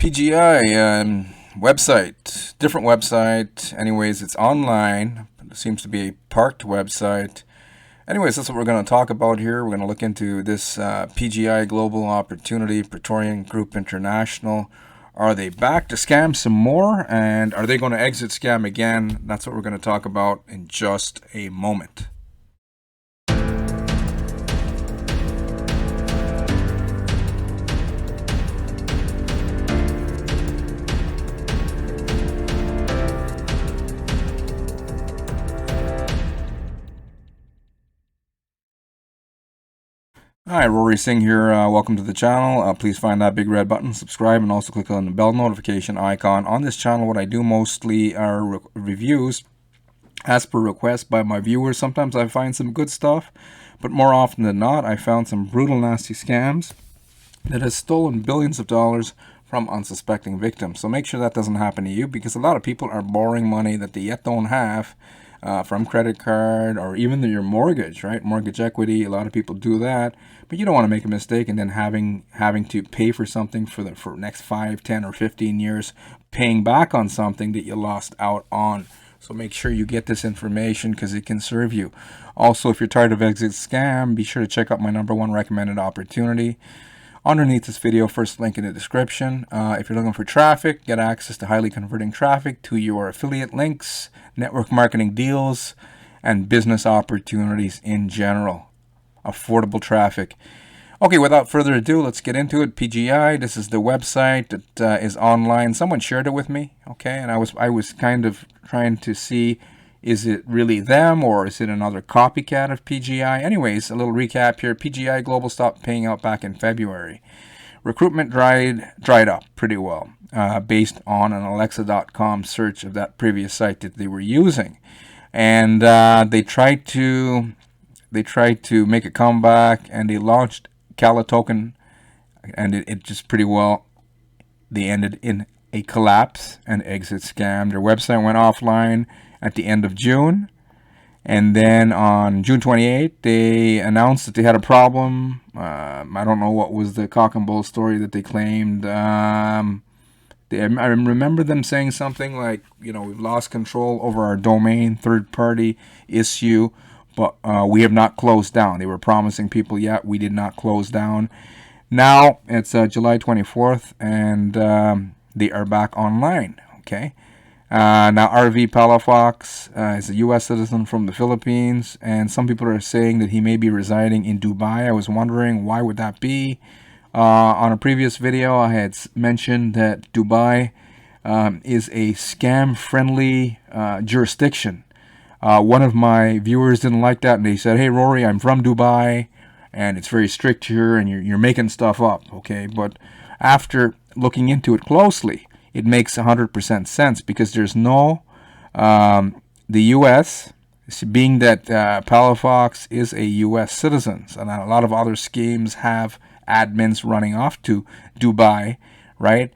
PGI website, different website. Anyways, it's online. It seems to be a parked website. Anyways, that's what we're going to talk about here. We're going to look into this PGI Global Opportunity, Praetorian Group International. Are they back to scam some more? And are they going to exit scam again? That's what we're going to talk about in just a moment. Hi, Rory Singh here. Welcome to the channel. Please find that big red button, subscribe, and also click on the bell notification icon. On this channel, what I do mostly are reviews as per request by my viewers. Sometimes I find some good stuff, but more often than not, I found some brutal, nasty scams that has stolen billions of dollars from unsuspecting victims. So make sure that doesn't happen to you, because a lot of people are borrowing money that they yet don't have from credit card or even your mortgage, right? Mortgage equity. A lot of people do that, but you don't want to make a mistake and then having to pay for something for the next 5, 10, or 15 years, paying back on something that you lost out on. So make sure you get this information because it can serve you. Also, if you're tired of exit scam, be sure to check out my #1 recommended opportunity. Underneath this video, first link in the description. If you're looking for traffic, get access to highly converting traffic to your affiliate links, network marketing deals, and business opportunities in general. Affordable traffic. Okay, without further ado, let's get into it. PGI, this is the website that is online. Someone shared it with me, okay, and I was kind of trying to see, is it really them or is it another copycat of PGI? Anyways, a little recap here. PGI Global stopped paying out back in February. Recruitment dried up pretty well, based on an Alexa.com search of that previous site that they were using, and they tried to make a comeback, and they launched Cala token, and it just pretty well, they ended in a collapse and exit scam. Their website went offline at the end of June, and then on June 28th they announced that they had a problem. I don't know what was the cock and bull story that they claimed. I remember them saying something like, we've lost control over our domain, third party issue, but we have not closed down. They were promising people, yeah, we did not close down. Now it's July 24th, and they are back online. Okay. Now RV Palafox is a U.S. citizen from the Philippines, and some people are saying that he may be residing in Dubai. I was wondering, why would that be? On a previous video, I had mentioned that Dubai is a scam-friendly jurisdiction. One of my viewers didn't like that, and they said, hey, Rory, I'm from Dubai, and it's very strict here, and you're making stuff up, okay? But after looking into it closely, it makes 100% sense, because there's no, the U.S., being that Palafox is a U.S. citizen, and a lot of other schemes have admins running off to Dubai, right?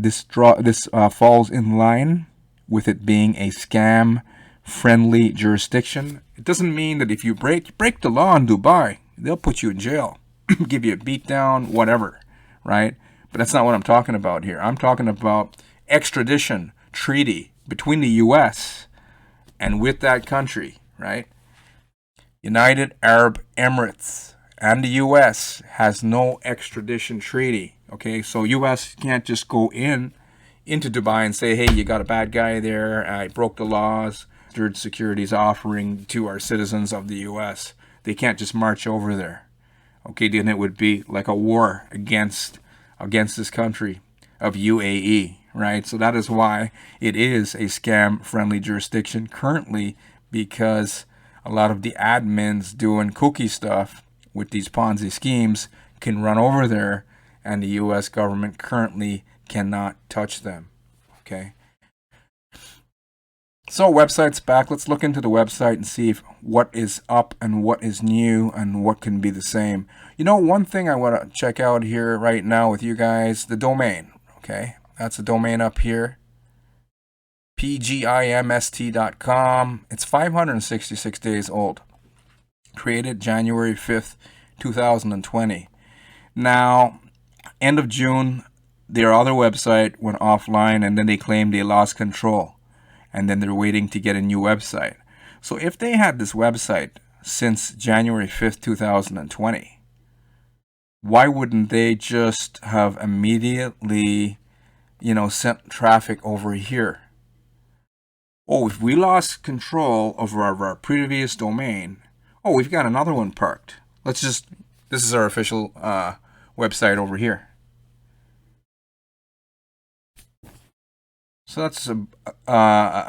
This falls in line with it being a scam-friendly jurisdiction. It doesn't mean that if you break the law in Dubai, they'll put you in jail, give you a beatdown, whatever, right? But that's not what I'm talking about here. I'm talking about extradition treaty between the U.S. and with that country, right? United Arab Emirates and the U.S. has no extradition treaty, okay? So U.S. can't just go into Dubai and say, hey, you got a bad guy there, I broke the laws, securities offering to our citizens of the U.S. They can't just march over there, okay? Then it would be like a war against this country of UAE, right? So that is why it is a scam-friendly jurisdiction currently, because a lot of the admins doing kooky stuff with these Ponzi schemes can run over there, and the U.S. government currently cannot touch them, okay? So website's back. Let's look into the website and see what is up and what is new and what can be the same. One thing I want to check out here right now with you guys, the domain. Okay, that's the domain up here. pgimst.com. It's 566 days old. Created January 5th, 2020. Now, end of June, their other website went offline, and then they claimed they lost control, and then they're waiting to get a new website. So if they had this website since January 5th, 2020, why wouldn't they just have immediately, sent traffic over here? Oh, if we lost control over our previous domain, oh, we've got another one parked. This is our official website over here. So that's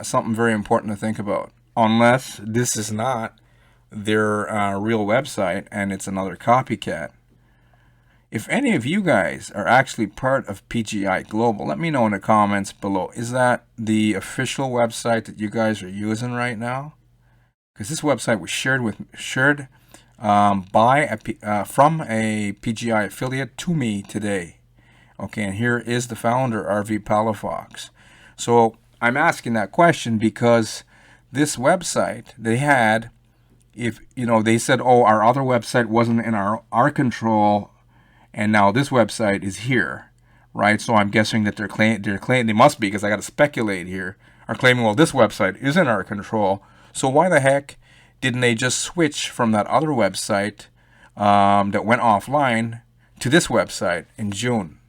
something very important to think about. Unless this is not their real website and it's another copycat. If any of you guys are actually part of PGI Global, let me know in the comments below. Is that the official website that you guys are using right now? Because this website was shared from a PGI affiliate to me today. Okay, and here is the founder, RV Palafox. So I'm asking that question because this website they had, they said, oh, our other website wasn't in our control, and now this website is here, right? So I'm guessing that they're claiming they must be, because I got to speculate here, are claiming, well, this website is in our control. So why the heck didn't they just switch from that other website that went offline to this website in June?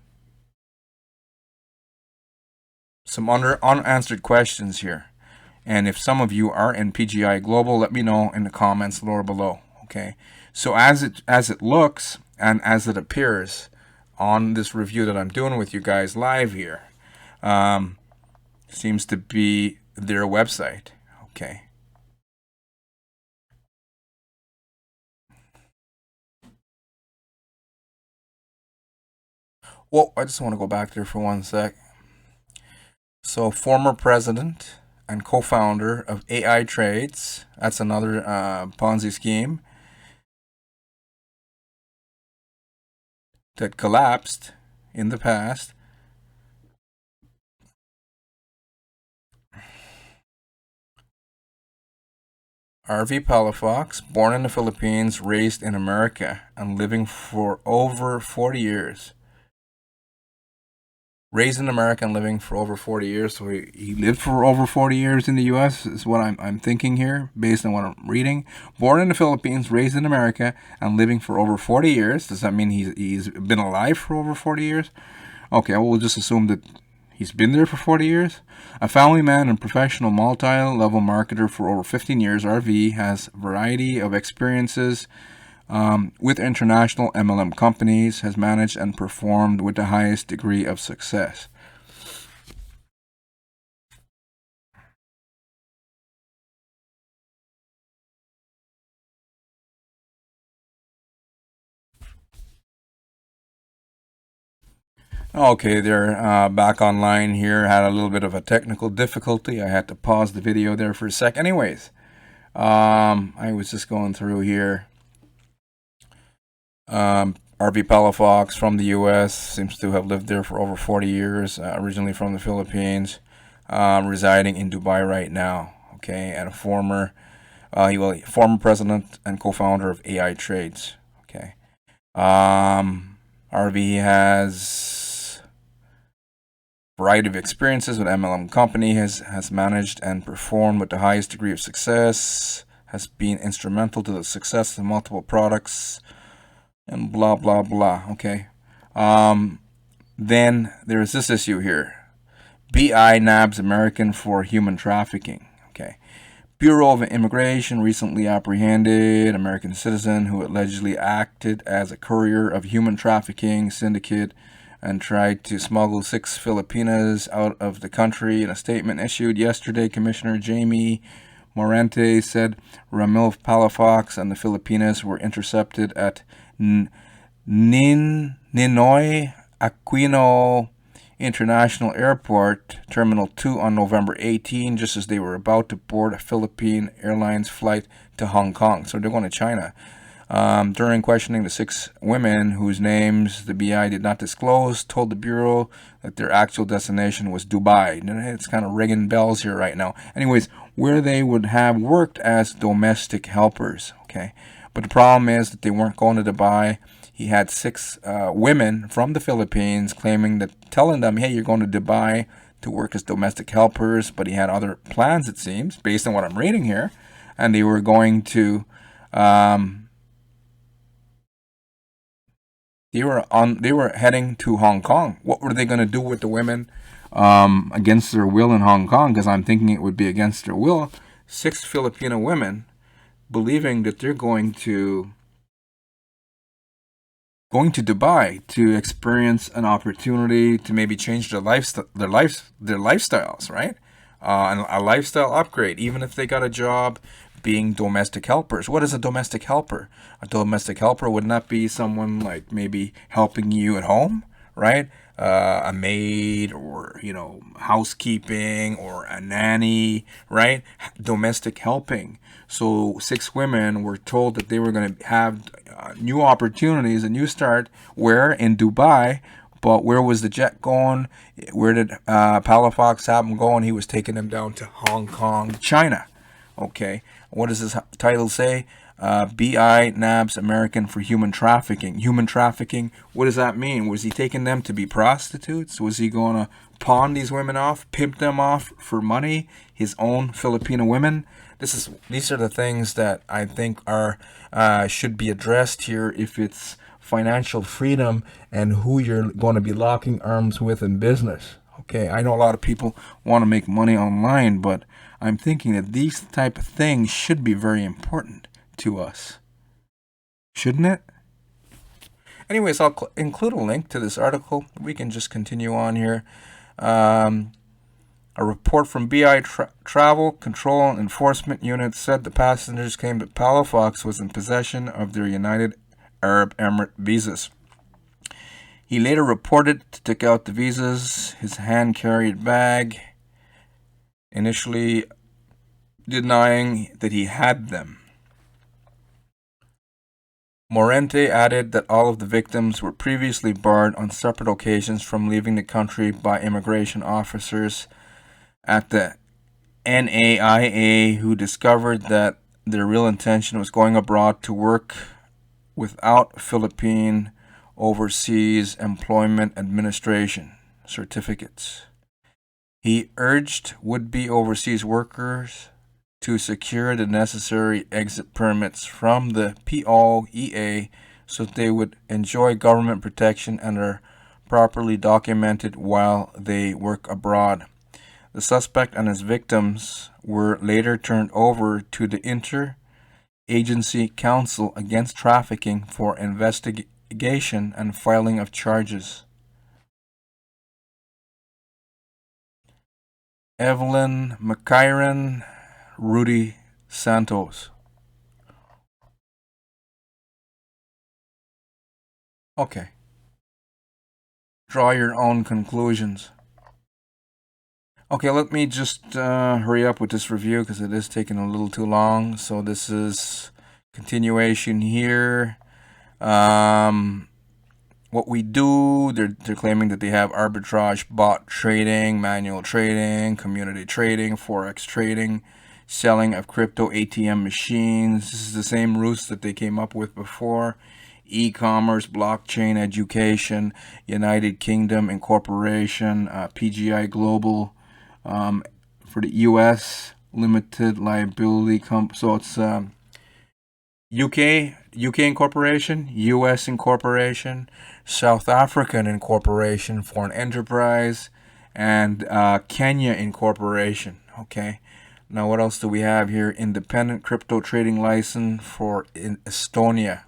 Some unanswered questions here. And if some of you are in PGI Global, let me know in the comments lower below. Okay. So as it looks and as it appears on this review that I'm doing with you guys live here, seems to be their website. Okay. Well, I just want to go back there for one sec. So former president and co-founder of AI Trades, that's another Ponzi scheme that collapsed in the past. RV Palafox, born in the Philippines, raised in America, and living for over 40 years. Raised in America and living for over 40 years. So he lived for over 40 years in the U.S. is what I'm thinking here, based on what I'm reading. Born in the Philippines, raised in America, and living for over 40 years. Does that mean he's been alive for over 40 years? Okay, well, we'll just assume that he's been there for 40 years. A family man and professional multi-level marketer for over 15 years, RV has a variety of experiences with international MLM companies, has managed and performed with the highest degree of success. Okay, they're back online here. Had a little bit of a technical difficulty. I had to pause the video there for a sec. Anyways, I was just going through here. RV Palafox from the U.S. seems to have lived there for over 40 years, originally from the Philippines, residing in Dubai right now. Okay, and a former president and co-founder of AI Trades. Okay, RV has a variety of experiences with MLM company, has managed and performed with the highest degree of success, has been instrumental to the success of multiple products, and blah blah blah. Okay, then there's this issue here. BI nabs American for human trafficking. Okay, Bureau of Immigration recently apprehended American citizen who allegedly acted as a courier of human trafficking syndicate and tried to smuggle 6 Filipinas out of the country. In a statement issued yesterday, Commissioner Jamie Morente said Ramil Palafox and the Filipinas were intercepted at Ninoy Aquino International Airport, Terminal 2 on November 18, just as they were about to board a Philippine Airlines flight to Hong Kong. So they're going to China. During questioning, the 6 women, whose names the BI did not disclose, told the Bureau that their actual destination was Dubai. It's kind of ringing bells here right now. Anyways, where they would have worked as domestic helpers. Okay, but the problem is that they weren't going to Dubai. he had six women from the Philippines telling them, hey, you're going to Dubai to work as domestic helpers, but he had other plans, it seems, based on what I'm reading here, and they were going to they were heading to Hong Kong. What were they going to do with the women against their will in Hong Kong? Because I'm thinking it would be against their will. Six Filipino women believing that they're going to Dubai to experience an opportunity to maybe change their lifestyles, right? And a lifestyle upgrade, even if they got a job being domestic helpers. What is a domestic helper? A domestic helper would not be someone like maybe helping you at home, right? A maid, or housekeeping, or a nanny, right? Domestic helping. So six women were told that they were going to have new opportunities, a new start. Where? In Dubai. But where was the jet going? Where did Palafox have him going? He was taking them down to Hong Kong, China. Okay. What does this title say? BI nabs American for human trafficking. Human trafficking, what does that mean? Was he taking them to be prostitutes? Was he going to pawn these women off, pimp them off for money? His own Filipino women? These are the things that I think are should be addressed here if it's financial freedom and who you're going to be locking arms with in business. Okay, I know a lot of people want to make money online, but I'm thinking that these type of things should be very important to us. Shouldn't it? Anyways, I'll include a link to this article. We can just continue on here. A report from BI Travel Control and Enforcement Unit said the passengers claimed that Palafox was in possession of their United Arab Emirates visas. He later reported to take out the visas, his hand-carried bag, initially denying that he had them. Morente added that all of the victims were previously barred on separate occasions from leaving the country by immigration officers at the NAIA, who discovered that their real intention was going abroad to work without Philippine Overseas Employment Administration certificates. He urged would-be overseas workers to secure the necessary exit permits from the POEA so that they would enjoy government protection and are properly documented while they work abroad. The suspect and his victims were later turned over to the Inter-Agency Council Against Trafficking for investigation and filing of charges. Evelyn McKiron, Rudy Santos. Okay. Draw your own conclusions. Okay, let me just hurry up with this review because it is taking a little too long. So this is continuation here. What we do, they're claiming that they have arbitrage, bot trading, manual trading, community trading, forex trading, selling of crypto ATM machines. This is the same routes that they came up with before. E-commerce, blockchain, education, United Kingdom Incorporation, PGI Global, for the U.S. limited liability so it's UK Incorporation, U.S. Incorporation, South African Incorporation for an enterprise, and Kenya Incorporation. Okay. Now, what else do we have here? Independent crypto trading license in Estonia.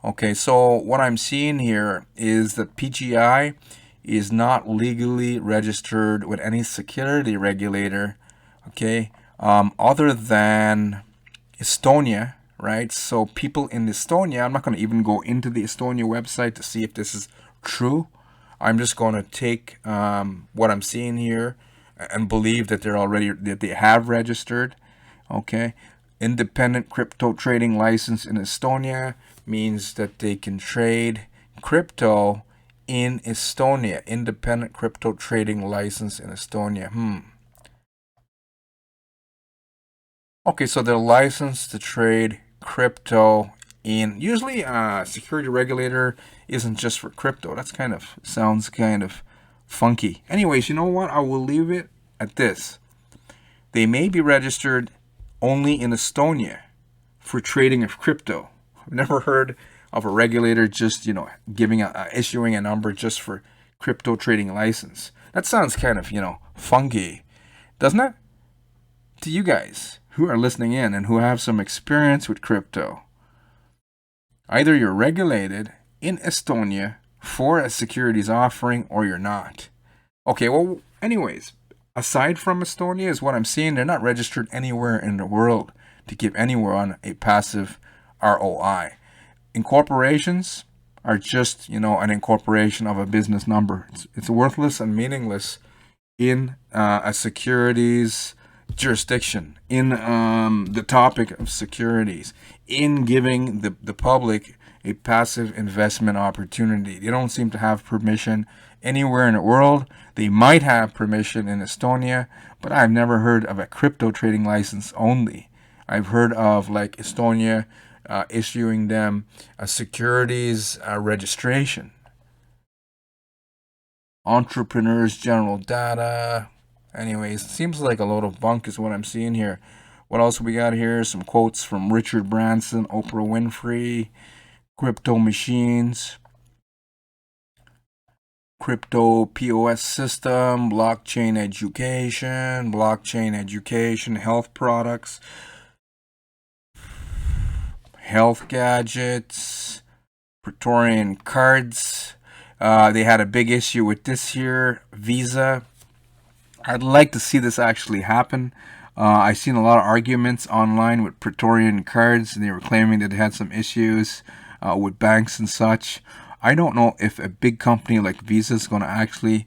Okay, so what I'm seeing here is that PGI is not legally registered with any security regulator, okay, other than Estonia, right? So people in Estonia, I'm not going to even go into the Estonia website to see if this is true. I'm just going to take what I'm seeing here and believe that they have registered, okay. Independent crypto trading license in Estonia means that they can trade crypto in Estonia. Independent crypto trading license in Estonia. Okay, so they're licensed to trade crypto in, usually security regulator isn't just for crypto. That's sounds kind of funky. Anyways, you know what? I will leave it at this. They may be registered only in Estonia for trading of crypto. I've never heard of a regulator just, issuing a number just for crypto trading license. That sounds kind of, funky, doesn't it? To you guys who are listening in and who have some experience with crypto, either you're regulated in Estonia for a securities offering or you're not. Okay, well, anyways, aside from Estonia is what I'm seeing, they're not registered anywhere in the world to give anyone a passive ROI. Incorporations are just, an incorporation of a business number. It's worthless and meaningless in a securities jurisdiction, in the topic of securities, in giving the public a passive investment opportunity. They don't seem to have permission anywhere in the world. They might have permission in Estonia, but I've never heard of a crypto trading license only. I've heard of like Estonia issuing them a securities registration. Entrepreneurs general data. Anyways, it seems like a load of bunk is what I'm seeing here. What else we got here? Some quotes from Richard Branson, Oprah Winfrey, crypto machines, crypto POS system, blockchain education, health products, health gadgets, praetorian cards. They had a big issue with this here, Visa. I'd like to see this actually happen. I've seen a lot of arguments online with praetorian cards, and they were claiming that they had some issues with banks and such. I don't know if a big company like Visa is going to actually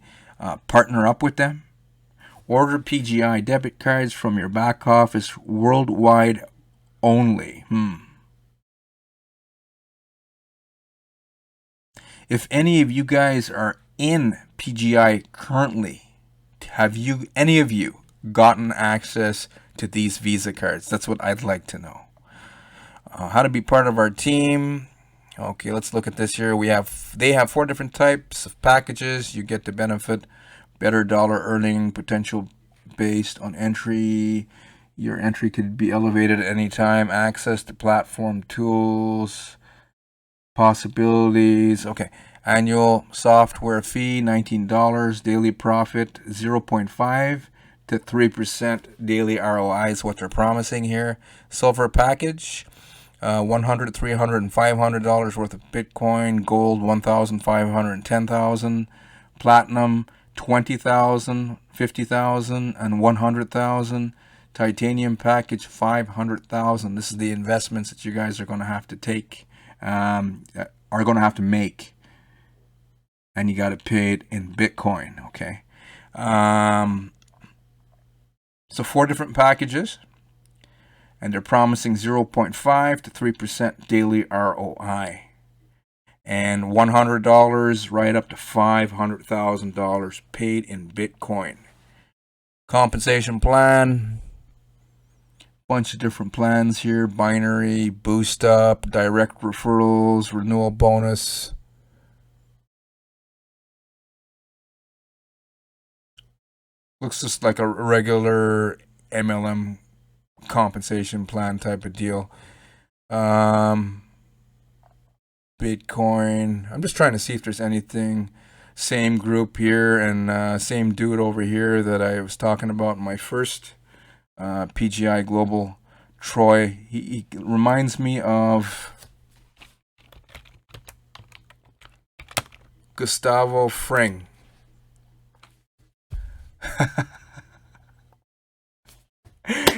partner up with them. Order PGI debit cards from your back office worldwide only. If any of you guys are in PGI currently, have any of you gotten access to these Visa cards? That's what I'd like to know. How to be part of our team. Okay, let's look at this here. They have 4 different types of packages. You get the benefit, better dollar earning potential based on entry. Your entry could be elevated at any time. Access to platform tools, possibilities. Okay. Annual software fee, $19. Daily profit, 0.5 to 3% daily ROI is what they're promising here. Silver package, $100, $300, and $500 worth of Bitcoin. Gold, $1,500 and $10,000. Platinum, $20,000, $50,000, and $100,000. Titanium package, $500,000. This is the investments that you guys are going to have to take, are going to have to make. And you got to pay it in Bitcoin, okay? So 4 different packages, and they're promising 0.5 to 3% daily ROI, and $100 right up to $500,000 paid in Bitcoin. Compensation plan, bunch of different plans here: binary, boost up, direct referrals, renewal bonus. Looks just like a regular MLM compensation plan type of deal. Bitcoin. I'm just trying to see if there's anything. Same group here and same dude over here that I was talking about in my first PGI Global, Troy. He reminds me of Gustavo Fring.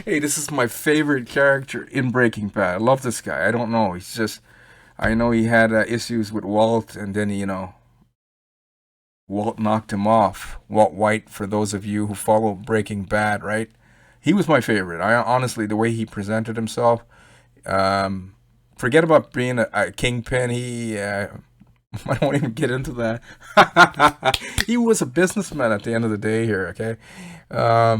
Hey, this is my favorite character in Breaking Bad. I love this guy. I don't know. I know he had issues with Walt, and then, Walt knocked him off. Walt White, for those of you who follow Breaking Bad, right? He was my favorite. Honestly, the way he presented himself, forget about being a kingpin. I don't even get into that. He was a businessman at the end of the day here. Okay, I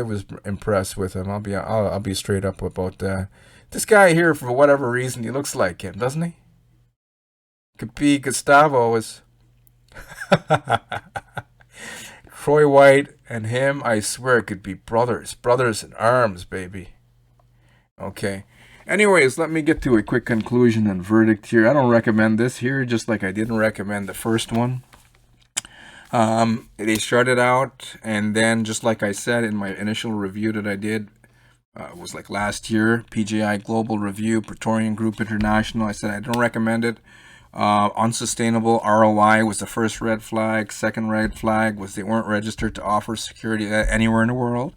was impressed with him. I'll be straight up about that. This guy here, for whatever reason, he looks like him, doesn't he? Could be Gustavo is Troy White and him. I swear, could be brothers, brothers in arms, baby. Okay. Anyways, let me get to a quick conclusion and verdict here. I don't recommend this here, just like I didn't recommend the first one. They started out, and then just like I said in my initial review that I did, it was like last year, PGI Global review, Praetorian Group International. I said I don't recommend it. Unsustainable ROI was the first red flag. Second red flag was they weren't registered to offer security anywhere in the world.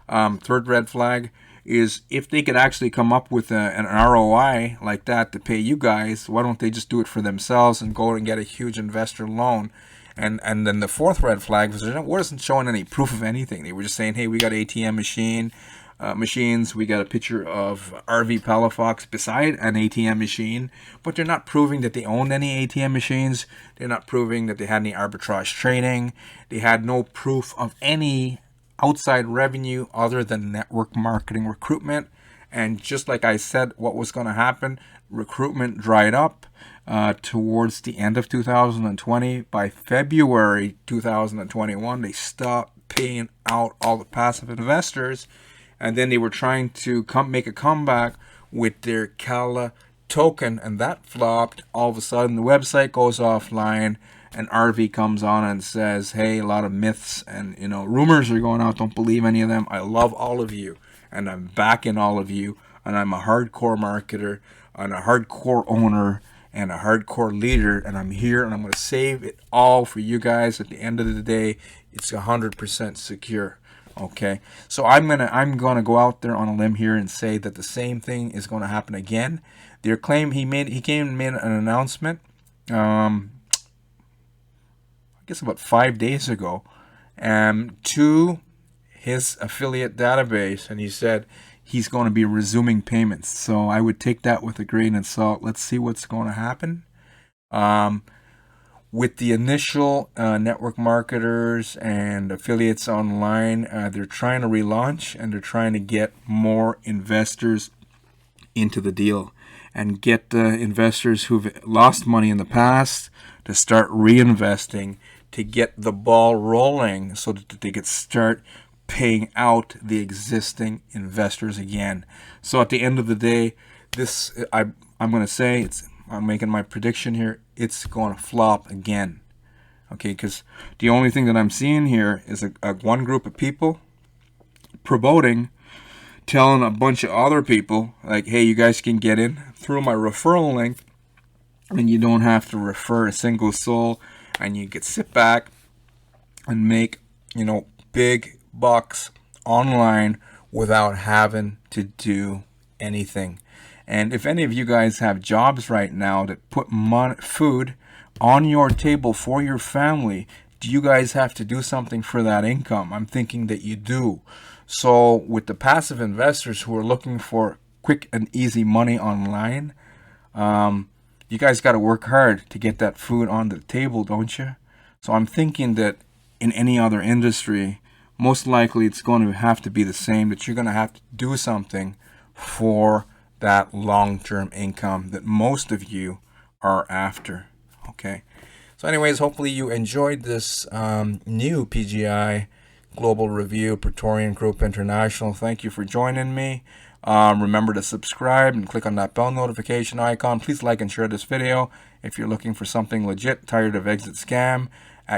Third red flag is if they could actually come up with an ROI like that to pay you guys, why don't they just do it for themselves and go and get a huge investor loan? And then the fourth red flag was they wasn't showing any proof of anything. They were just saying, hey, we got ATM machines, we got a picture of RV Palafox beside an ATM machine, but they're not proving that they owned any ATM machines. They're not proving that they had any arbitrage trading. They had no proof of any outside revenue other than network marketing recruitment. And just like I said, what was going to happen, recruitment dried up towards the end of 2020. By February 2021, they stopped paying out all the passive investors, and then they were trying to make a comeback with their Kala token, and that flopped. All of a sudden, the website goes offline, and RV comes on and says, hey, a lot of myths and rumors are going out. Don't believe any of them. I love all of you, and I'm backing all of you, and I'm a hardcore marketer, and a hardcore owner, and a hardcore leader, and I'm here, and I'm going to save it all for you guys. At the end of the day, it's 100% secure. Okay, so I'm gonna go out there on a limb here and say that the same thing is going to happen again. Their claim he came and made an announcement, I guess about 5 days ago, to his affiliate database, and he said he's going to be resuming payments. So I would take that with a grain of salt. Let's see what's going to happen. With the initial network marketers and affiliates online, they're trying to relaunch, and they're trying to get more investors into the deal and get the investors who've lost money in the past to start reinvesting, to get the ball rolling so that they could start paying out the existing investors again. So at the end of the day, I'm going to say I'm making my prediction here, it's going to flop again. Okay, because the only thing that I'm seeing here is a one group of people promoting, telling a bunch of other people, like, hey, you guys can get in through my referral link, and you don't have to refer a single soul, and you can sit back and make, big bucks online without having to do anything. And if any of you guys have jobs right now that put food on your table for your family, do you guys have to do something for that income? I'm thinking that you do. So with the passive investors who are looking for quick and easy money online, you guys got to work hard to get that food on the table, don't you? So I'm thinking that in any other industry, most likely it's going to have to be the same, that you're going to have to do something for that long-term income that most of you are after. Okay, so anyways, hopefully you enjoyed this new PGI Global Review, Praetorian Group International. Thank you for joining me. Remember to subscribe and click on that bell notification icon. Please like and share this video. If you're looking for something legit, tired of exit scam,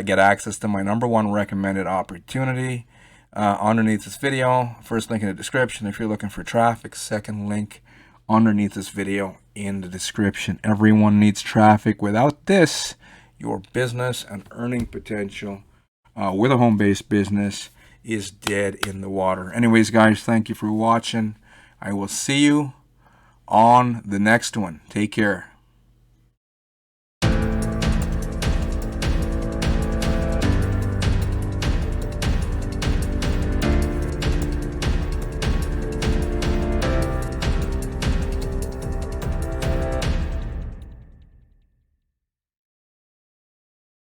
get access to my #1 recommended opportunity underneath this video. First link in the description. If you're looking for traffic, second link underneath this video in the description. Everyone needs traffic. Without this, your business and earning potential with a home-based business is dead in the water. Anyways, guys, thank you for watching. I will see you on the next one. Take care.